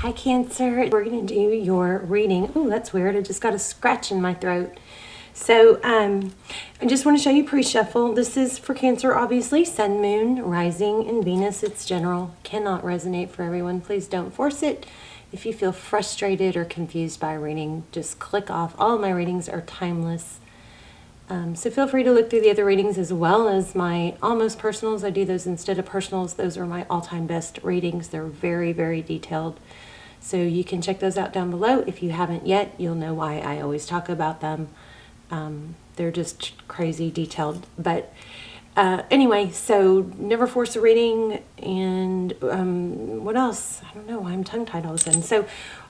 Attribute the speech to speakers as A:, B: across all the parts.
A: Hi Cancer, we're going to do your reading. Oh, that's weird. I just got a scratch in my throat. So I just want to show you pre-shuffle. This is for Cancer, obviously. Sun, Moon, Rising, and Venus. It's general. Cannot resonate for everyone. Please don't force it. If you feel frustrated or confused by a reading, just click off. All of my readings are timeless. So feel free to look through the other readings as well as my almost personals. I do those instead of personals. Those are my all-time best readings. They're very, very detailed. So you can check those out down below. If you haven't yet, you'll know why I always talk about them. They're just crazy detailed. But anyway, so never force a reading. And what else? I don't know. I'm tongue-tied all of a sudden. So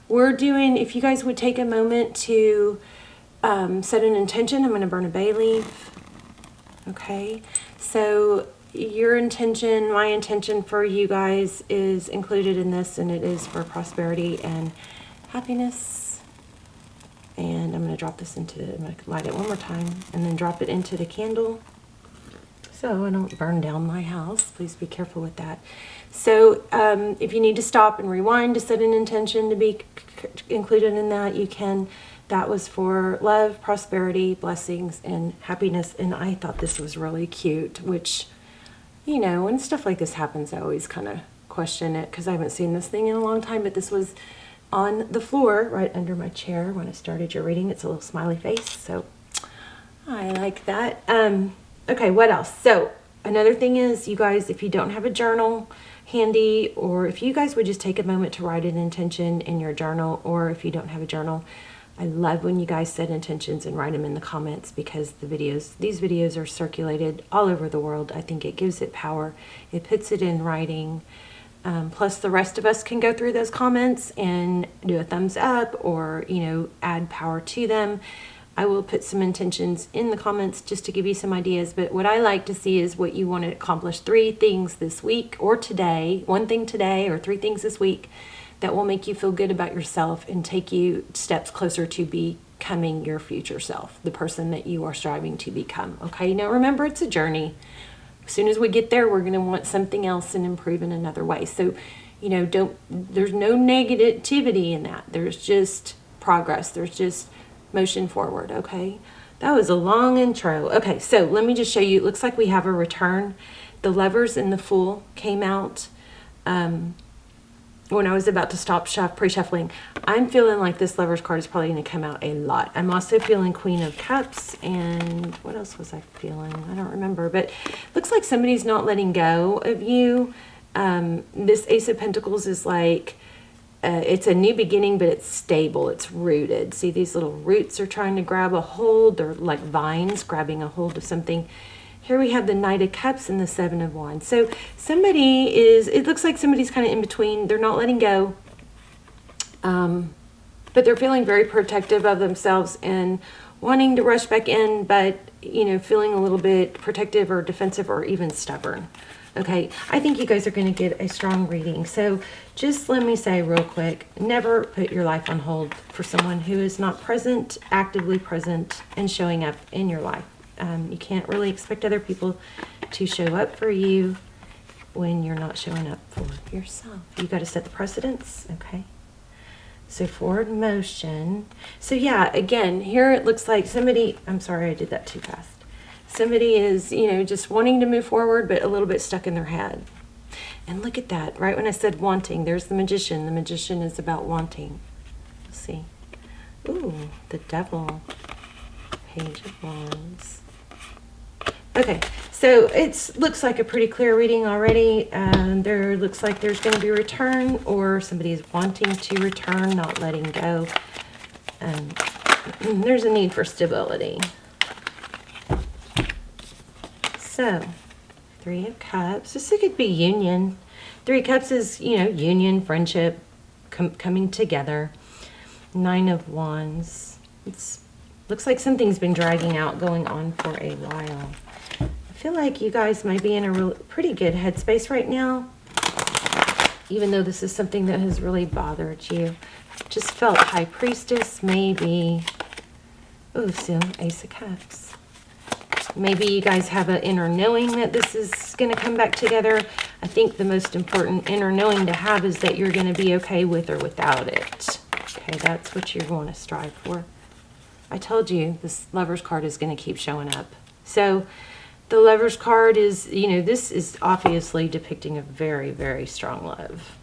A: we're doing, if you guys would take a moment to set an intention. I'm going to burn a bay leaf. Okay. So your intention, my intention for you guys is included in this, and it is for prosperity and happiness. And I'm going to drop this into, I'm going to light it one more time and then drop it into the candle so I don't burn down my house. Please be careful with that. So if you need to stop and rewind to set an intention to be included in that, you can. That was for love, prosperity, blessings, and happiness. And I thought this was really cute, which, you know, when stuff like this happens, I always kind of question it because I haven't seen this thing in a long time. But this was on the floor right under my chair when I started your reading. It's a little smiley face, so I like that. Okay, what else? So another thing is, you guys, if you don't have a journal handy, or if you guys would just take a moment to write an intention in your journal, or if you don't have a journal, I love when you guys set intentions and write them in the comments, because these videos are circulated all over the world. I think it gives it power. It puts it in writing. Plus the rest of us can go through those comments and do a thumbs up or, you know, add power to them. I will put some intentions in the comments just to give you some ideas. But what I like to see is what you want to accomplish. 3 things this week or today, 1 thing today or 3 things this week that will make you feel good about yourself and take you steps closer to becoming your future self, the person that you are striving to become. Okay, now remember, it's a journey. As soon as we get there, we're going to want something else and improve in another way. So, you know, there's no negativity in that. There's just progress. There's just motion forward. Okay, that was a long intro. Okay, so let me just show you. It looks like we have a return. The Lovers and the Fool came out when I was about to stop pre-shuffling. I'm feeling like this Lover's card is probably going to come out a lot. I'm also feeling Queen of Cups, and what else was I feeling? I don't remember, but looks like somebody's not letting go of you. This Ace of Pentacles is like, it's a new beginning, but it's stable. It's rooted. See, these little roots are trying to grab a hold. They're like vines grabbing a hold of something. Here we have the Knight of Cups and the 7 of Wands. So somebody is, it looks like somebody's kind of in between. They're not letting go. But they're feeling very protective of themselves and wanting to rush back in, but, you know, feeling a little bit protective or defensive or even stubborn. Okay, I think you guys are going to get a strong reading. So just let me say real quick, never put your life on hold for someone who is not present, actively present, and showing up in your life. You can't really expect other people to show up for you when you're not showing up for yourself. You got to set the precedence, okay? So forward motion. So yeah, again, here it looks like somebody, I'm sorry, I did that too fast. Somebody is, you know, just wanting to move forward, but a little bit stuck in their head. And look at that, right when I said wanting, there's the Magician. The Magician is about wanting. Let's see. Ooh, the Devil. Page of Wands. Okay, so it looks like a pretty clear reading already. There looks like there's going to be a return, or somebody is wanting to return, not letting go. There's a need for stability. So, 3 of Cups. This could be union. 3 of Cups is, you know, union, friendship, coming together. 9 of Wands. It looks like something's been dragging out, going on for a while. I feel like you guys might be in a pretty good headspace right now, even though this is something that has really bothered you. Just felt High Priestess, maybe. Oh, so Ace of Cups. Maybe you guys have an inner knowing that this is going to come back together. I think the most important inner knowing to have is that you're going to be okay with or without it. Okay, that's what you want to strive for. I told you this Lover's card is going to keep showing up. So the Lover's card is, you know, this is obviously depicting a very, very strong love.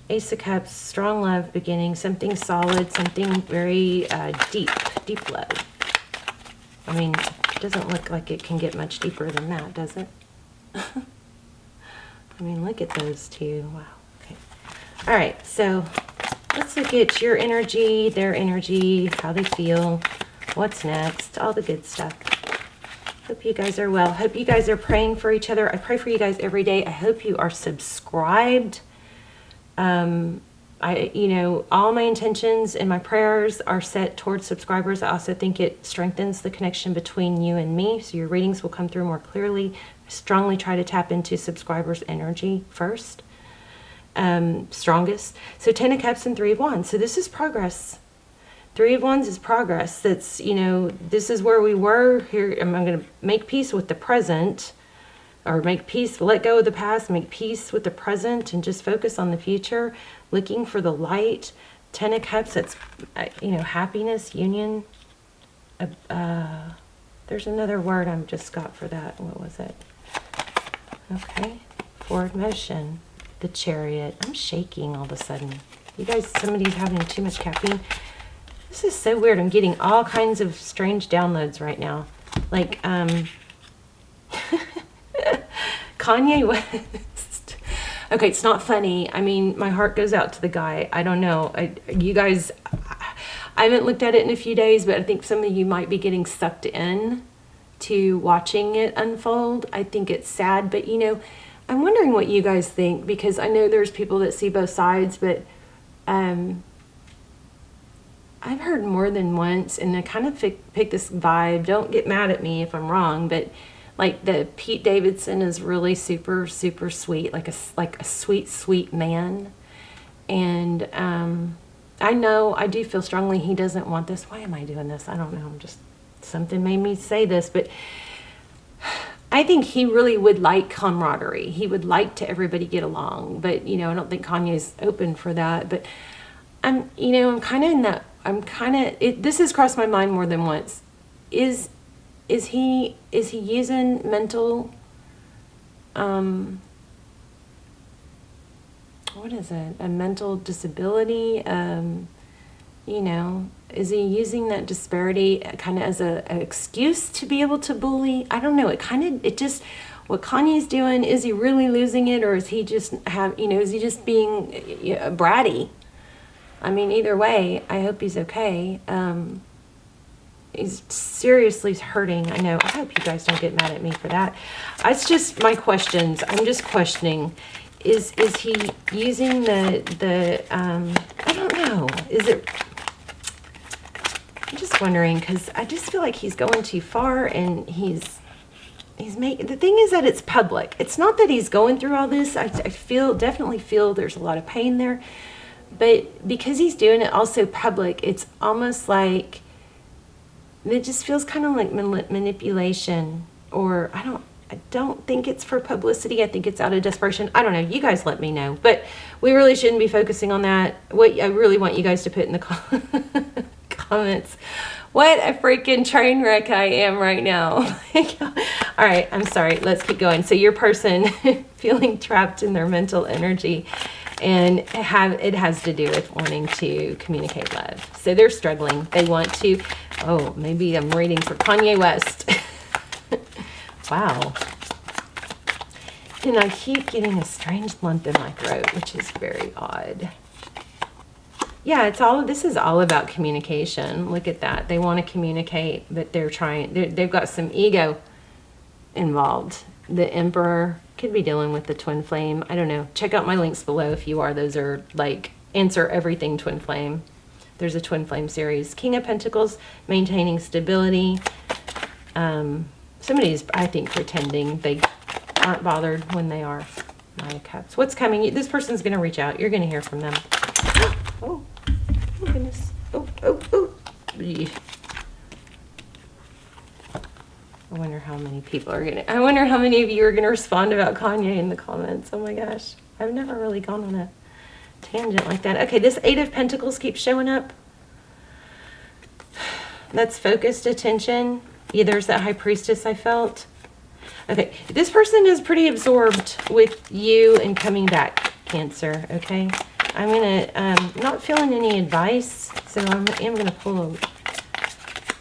A: Ace of Cups, strong love beginning, something solid, something very deep love. I mean, it doesn't look like it can get much deeper than that, does it? I mean, look at those two. Wow. Okay. All right, so let's look at your energy, their energy, how they feel, what's next, all the good stuff. Hope you guys are well. Hope you guys are praying for each other. I pray for you guys every day. I hope you are subscribed. You know, all my intentions and my prayers are set towards subscribers. I also think it strengthens the connection between you and me, so your readings will come through more clearly. I strongly try to tap into subscribers' energy first, strongest. So 10 of Cups and 3 of Wands. So this is progress. 3 of Wands is progress. That's, you know, this is where we were. Here, I'm going to make peace with the present, or make peace, let go of the past, make peace with the present, and just focus on the future, looking for the light. 10 of Cups, that's, you know, happiness, union. There's another word I just got for that. What was it? Okay. Forward motion. The Chariot. I'm shaking all of a sudden. You guys, somebody's having too much caffeine. This is so weird. I'm getting all kinds of strange downloads right now. Like, Kanye West. Okay, it's not funny. I mean, my heart goes out to the guy. I don't know. You guys, I haven't looked at it in a few days, but I think some of you might be getting sucked in to watching it unfold. I think it's sad, but you know, I'm wondering what you guys think, because I know there's people that see both sides, but I've heard more than once, and I kind of pick this vibe. Don't get mad at me if I'm wrong, but like the Pete Davidson is really super, super sweet, like a sweet, sweet man. And I know, I do feel strongly he doesn't want this. Why am I doing this? I don't know. I'm just, something made me say this, but I think he really would like camaraderie. He would like to everybody get along, but you know, I don't think Kanye's open for that. But I'm kind of in that. This has crossed my mind more than once. Is he using mental, what is it? A mental disability? You know, is he using that disparity kind of as an excuse to be able to bully? I don't know. What Kanye's doing, is he really losing it, or is he just is he just being bratty? I mean, either way, I hope he's okay. He's seriously hurting. I know. I hope you guys don't get mad at me for that. It's just my questions. I'm just questioning. Is he using the I don't know. Is it? I'm just wondering, because I just feel like he's going too far, and he's making, the thing is that it's public. It's not that he's going through all this. I definitely feel there's a lot of pain there, but because he's doing it also public, it's almost like it just feels kind of like manipulation, or I don't think it's for publicity. I think it's out of desperation. I don't know. You guys let me know. But we really shouldn't be focusing on that. What I really want you guys to put in the comments, what a freaking train wreck I am right now. All right, I'm sorry. Let's keep going. So your person feeling trapped in their mental energy, and it has to do with wanting to communicate love. So they're struggling. They want to, maybe I'm reading for Kanye West. Wow. And I keep getting a strange lump in my throat, which is very odd. Yeah, this is all about communication. Look at that. They want to communicate, but they've got some ego involved. The Emperor could be dealing with the twin flame. I don't know. Check out my links below if you are. Those are like answer everything twin flame. There's a twin flame series. King of Pentacles, maintaining stability. Somebody's, I think, pretending they aren't bothered when they are. Nine of Cups. What's coming? This person's going to reach out. You're going to hear from them. Oh goodness. Oh. I wonder how many people are gonna, I wonder how many of you are gonna respond about Kanye in the comments. Oh my gosh. I've never really gone on a tangent like that. Okay, this Eight of Pentacles keeps showing up. That's focused attention. Yeah, there's that High Priestess I felt. Okay, this person is pretty absorbed with you and coming back, Cancer, okay? I'm gonna, not feeling any advice, so I am gonna pull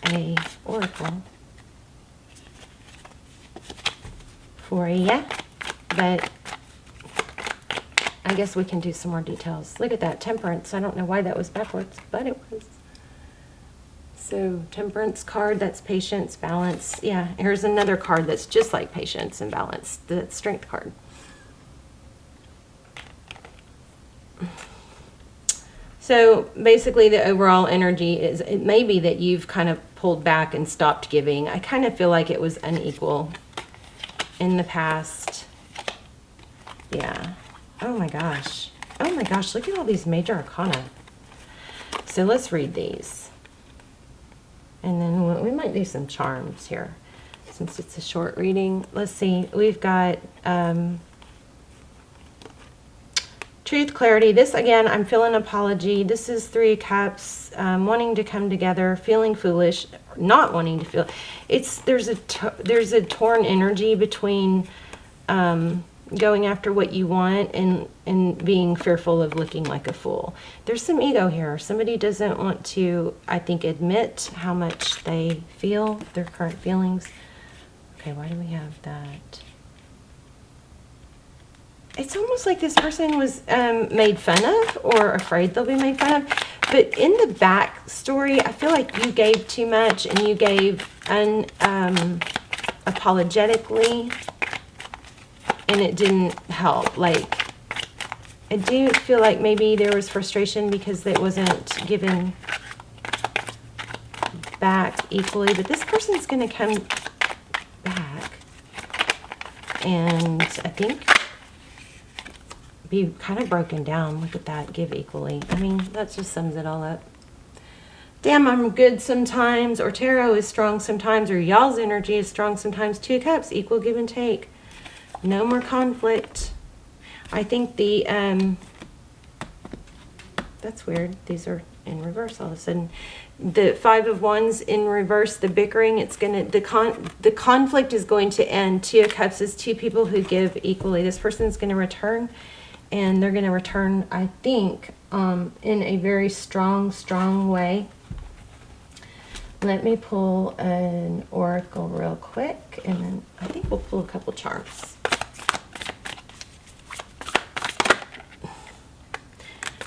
A: a oracle for you, but I guess we can do some more details. Look at that, Temperance. I don't know why that was backwards, but it was. So Temperance card, that's patience, balance. Yeah, here's another card that's just like patience and balance, the Strength card. So basically the overall energy is, it may be that you've kind of pulled back and stopped giving. I kind of feel like it was unequal in the past. Yeah. Oh my gosh. Oh my gosh, look at all these major arcana. So let's read these. And then we might do some charms here since it's a short reading. Let's see. We've got truth, clarity. This, again, I'm feeling apology. This is Three of Cups, wanting to come together, feeling foolish, not wanting to feel. There's a torn energy between going after what you want and being fearful of looking like a fool. There's some ego here. Somebody doesn't want to, I think, admit how much they feel, their current feelings. Okay, why do we have that? It's almost like this person was made fun of or afraid they'll be made fun of. But in the back story, I feel like you gave too much and you gave apologetically, and it didn't help. Like, I do feel like maybe there was frustration because it wasn't given back equally. But this person's going to come back and I think be kind of broken down. Look at that, give equally. I mean, that just sums it all up. Damn, I'm good sometimes, or tarot is strong sometimes, or y'all's energy is strong sometimes. Two of Cups, equal give and take. No more conflict. I think the, that's weird. These are in reverse all of a sudden. The Five of Wands in reverse, the bickering, it's going to, the conflict is going to end. Two of Cups is two people who give equally. This person's going to return. And they're going to return, I think, in a very strong way. Let me pull an oracle real quick, and then I think we'll pull a couple charms.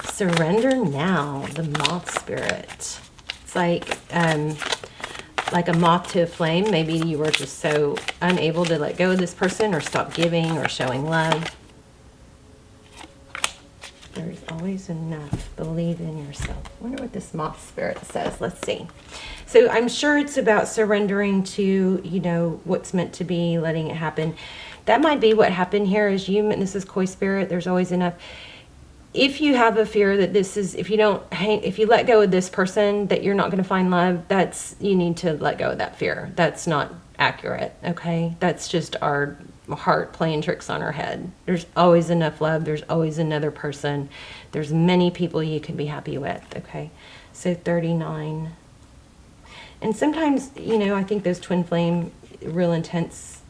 A: Surrender now, the moth spirit. It's like a moth to a flame. Maybe you were just so unable to let go of this person or stop giving or showing love. There's always enough. Believe in yourself. I wonder what this moth spirit says. Let's see. So I'm sure it's about surrendering to, you know, what's meant to be, letting it happen. That might be what happened here is you, and this is Koi spirit, there's always enough. If you have a fear that this is, if you let go of this person, that you're not going to find love, you need to let go of that fear. That's not accurate, okay? That's just our heart playing tricks on our head. There's always enough love. There's always another person. There's many people you can be happy with, okay? So 39. And sometimes, you know, I think those twin flame, real intense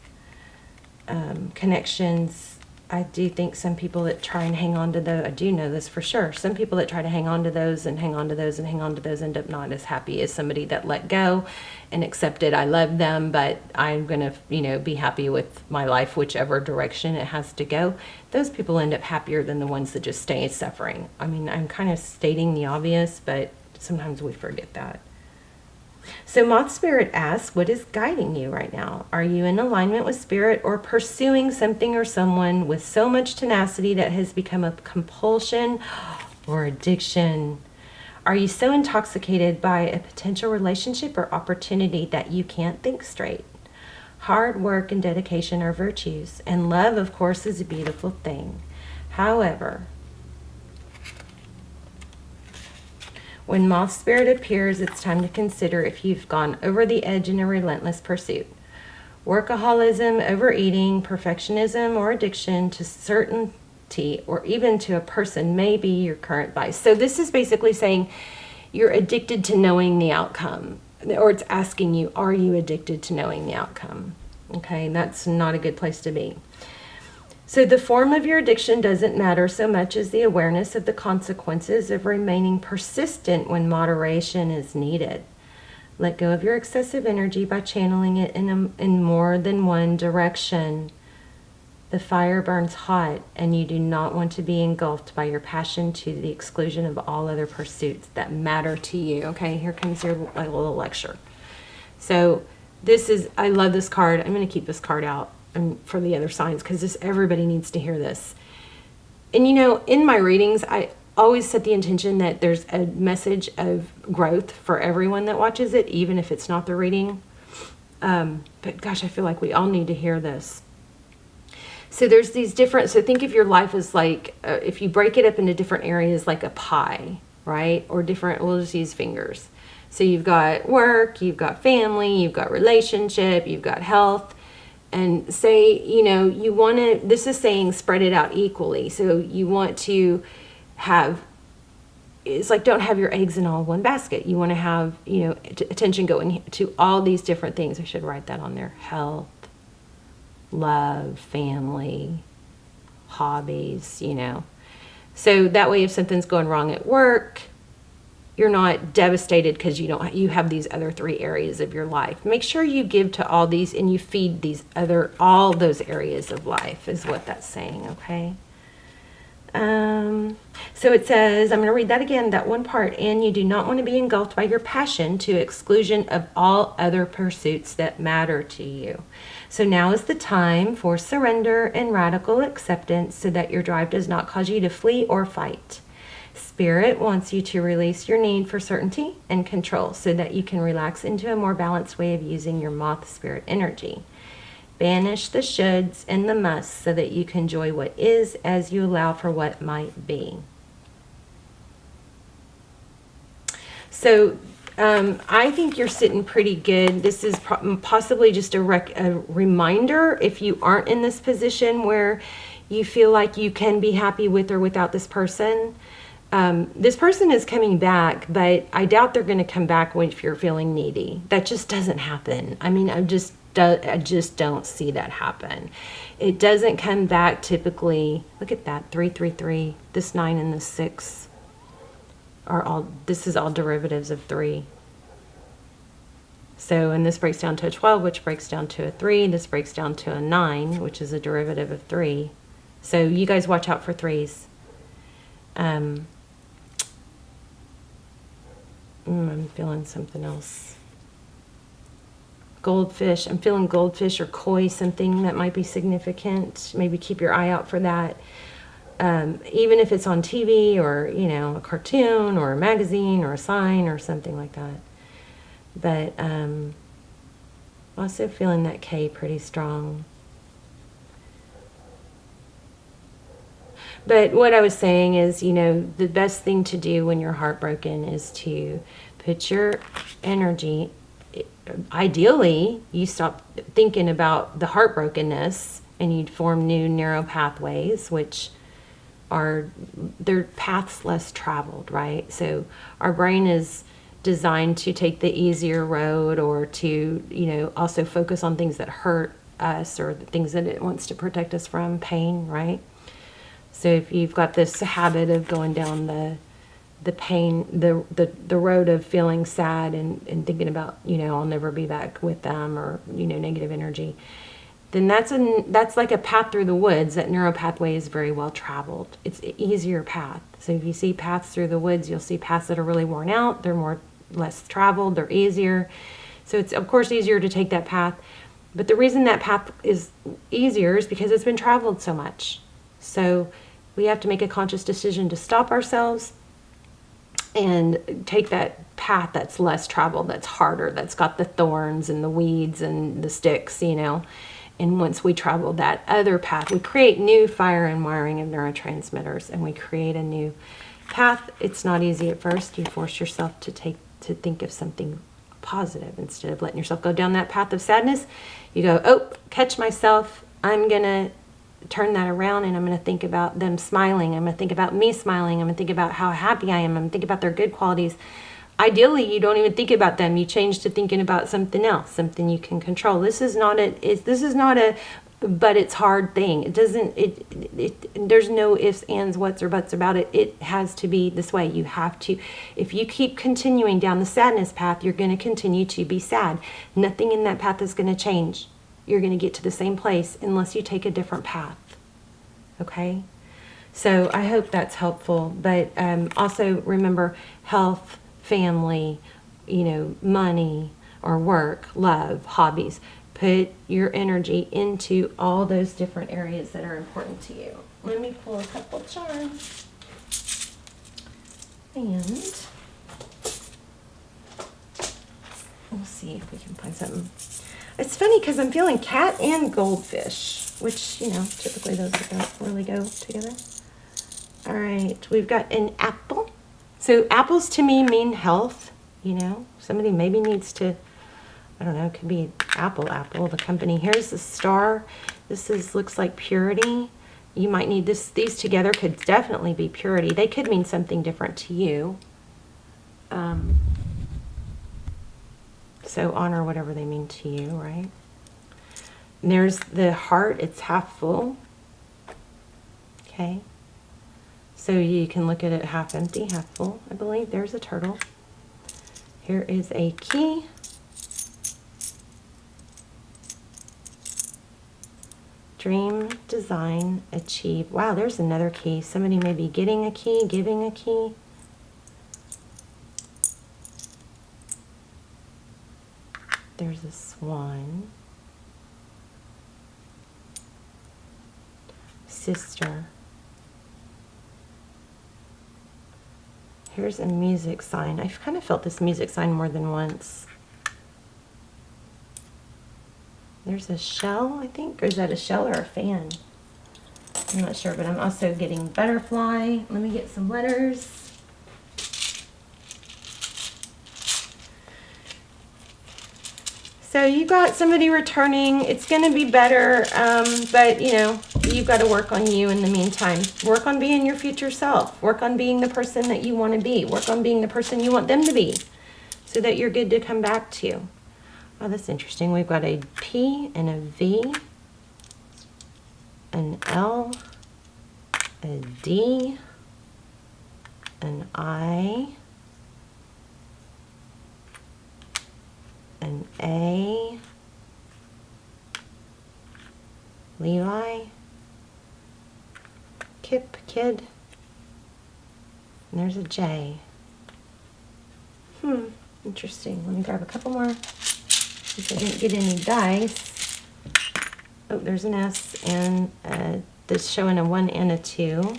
A: connections, I do think some people that try and hang on to those, I do know this for sure, some people that try to hang on to those and hang on to those and hang on to those end up not as happy as somebody that let go and accepted, I love them, but I'm going to, you know, be happy with my life, whichever direction it has to go. Those people end up happier than the ones that just stay suffering. I mean, I'm kind of stating the obvious, but sometimes we forget that. So Moth Spirit asks, what is guiding you right now? Are you in alignment with Spirit or pursuing something or someone with so much tenacity that has become a compulsion or addiction? Are you so intoxicated by a potential relationship or opportunity that you can't think straight? Hard work and dedication are virtues, and love, of course, is a beautiful thing. However, when Moth Spirit appears, it's time to consider if you've gone over the edge in a relentless pursuit. Workaholism, overeating, perfectionism, or addiction to certainty or even to a person may be your current vice. So this is basically saying you're addicted to knowing the outcome, or it's asking you, are you addicted to knowing the outcome? Okay, that's not a good place to be. So the form of your addiction doesn't matter so much as the awareness of the consequences of remaining persistent when moderation is needed. Let go of your excessive energy by channeling it in more than one direction. The fire burns hot, and you do not want to be engulfed by your passion to the exclusion of all other pursuits that matter to you. Okay, here comes your little lecture. So this is, I love this card. I'm going to keep this card out for the other signs because everybody needs to hear this. And you know, in my readings, I always set the intention that there's a message of growth for everyone that watches it, even if it's not the reading. But gosh, I feel like we all need to hear this. So there's these different, so think of your life as like, if you break it up into different areas like a pie, right? Or different, we'll just use fingers. So you've got work, you've got family, you've got relationship, you've got health. And say, you know, you want to, this is saying spread it out equally. So you want to have, it's like don't have your eggs in all one basket. You want to have, you know, attention going to all these different things. I should write that on there. Health, love, family, hobbies, you know. So that way if something's going wrong at work, you're not devastated because you have these other three areas of your life. Make sure you give to all these and you feed all those areas of life is what that's saying, okay? So it says, I'm going to read that again, that one part. And you do not want to be engulfed by your passion to exclusion of all other pursuits that matter to you. So now is the time for surrender and radical acceptance so that your drive does not cause you to flee or fight. Spirit wants you to release your need for certainty and control so that you can relax into a more balanced way of using your moth spirit energy. Banish the shoulds and the musts so that you can enjoy what is as you allow for what might be. So I think you're sitting pretty good. This is possibly just a reminder if you aren't in this position where you feel like you can be happy with or without this person. This person is coming back, but I doubt they're going to come back if you're feeling needy. That just doesn't happen. I mean, I just don't see that happen. It doesn't come back typically. Look at that, 333. This 9 and this 6 are all. This is all derivatives of 3. So, and this breaks down to a 12, which breaks down to a 3. This breaks down to a 9, which is a derivative of 3. So you guys watch out for 3s. I'm feeling something else. Goldfish. I'm feeling goldfish or koi, something that might be significant. Maybe keep your eye out for that. Even if it's on TV or, you know, a cartoon or a magazine or a sign or something like that. But also feeling that K pretty strong. But what I was saying is, you know, the best thing to do when you're heartbroken is to put your energy, ideally, you stop thinking about the heartbrokenness and you'd form new neural pathways, which are, they're paths less traveled, right? So our brain is designed to take the easier road or to, you know, also focus on things that hurt us or the things that it wants to protect us from, pain, right? So if you've got this habit of going down the pain, the road of feeling sad and thinking about, you know, I'll never be back with them or, you know, negative energy, then that's like a path through the woods. That neural pathway is very well traveled. It's an easier path. So if you see paths through the woods, you'll see paths that are really worn out. They're less traveled. They're easier. So it's, of course, easier to take that path. But the reason that path is easier is because it's been traveled so much. So we have to make a conscious decision to stop ourselves and take that path that's less traveled, that's harder, that's got the thorns and the weeds and the sticks, you know. And once we travel that other path, we create new fire and wiring of neurotransmitters and we create a new path. It's not easy at first. You force yourself to think of something positive. Instead of letting yourself go down that path of sadness, you go, oh, catch myself. I'm going to turn that around and I'm going to think about them smiling. I'm going to think about me smiling. I'm going to think about how happy I am. I'm going to think about their good qualities. Ideally, you don't even think about them. You change to thinking about something else, something you can control. This is not a but it's hard thing. It doesn't, there's no ifs, ands, whats, or buts about it. It has to be this way. You have to, if you keep continuing down the sadness path, you're going to continue to be sad. Nothing in that path is going to change. You're going to get to the same place unless you take a different path. Okay? So I hope that's helpful. But also remember health, family, money or work, love, hobbies. Put your energy into all those different areas that are important to you. Let me pull a couple charms. And we'll see if we can find something. It's funny because I'm feeling cat and goldfish, which, typically those don't really go together. All right, we've got an apple. So apples to me mean health, Somebody maybe needs to, I don't know, it could be Apple, the company. Here's the star. Looks like purity. You might need this. These together could definitely be purity. They could mean something different to you. So honor whatever they mean to you, right? And there's the heart. It's half full. Okay. So you can look at it half empty, half full, I believe. There's a turtle. Here is a key. Dream, design, achieve. Wow, there's another key. Somebody may be getting a key, giving a key. There's a swan. Sister. Here's a music sign. I've kind of felt this music sign more than once. There's a shell, I think. Or is that a shell or a fan? I'm not sure, but I'm also getting butterfly. Let me get some letters. So you got somebody returning. It's going to be better, but you've got to work on you in the meantime. Work on being your future self. Work on being the person that you want to be. Work on being the person you want them to be so that you're good to come back to. Oh, that's interesting. We've got a P and a V, an L, a D, an I, an A, Levi, Kip, kid, and there's a J. Interesting. Let me grab a couple more. Since I didn't get any dice. Oh, there's an S and this showing a 1 and a 2.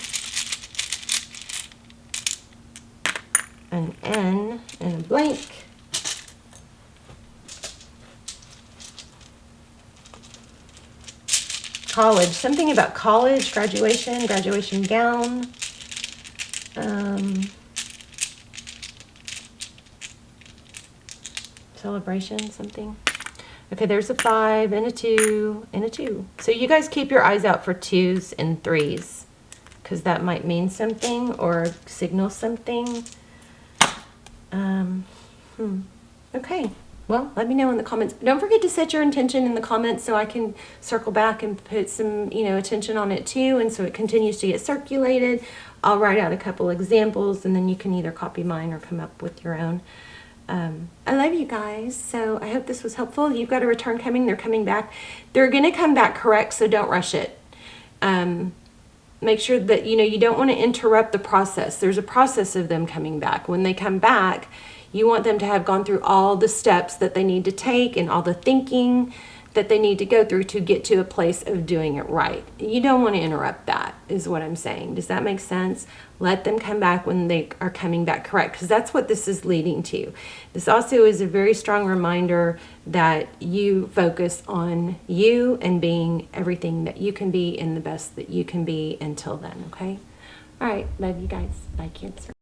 A: An N and a blank. College. Something about college, graduation gown. Celebration, something. Okay, there's a 5 and a 2 and a 2. So you guys keep your eyes out for 2s and 3s because that might mean something or signal something. Okay, well, let me know in the comments. Don't forget to set your intention in the comments so I can circle back and put some, attention on it too, and so it continues to get circulated. I'll write out a couple examples, and then you can either copy mine or come up with your own. I love you guys, so I hope this was helpful. You've got a return coming. They're coming back. They're going to come back correct, so don't rush it. Make sure that, you don't want to interrupt the process. There's a process of them coming back. When they come back, you want them to have gone through all the steps that they need to take and all the thinking that they need to go through to get to a place of doing it right. You don't want to interrupt that, is what I'm saying. Does that make sense? Let them come back when they are coming back correct, because that's what this is leading to. This also is a very strong reminder that you focus on you and being everything that you can be and the best that you can be until then, okay? All right, love you guys. Bye, Cancer.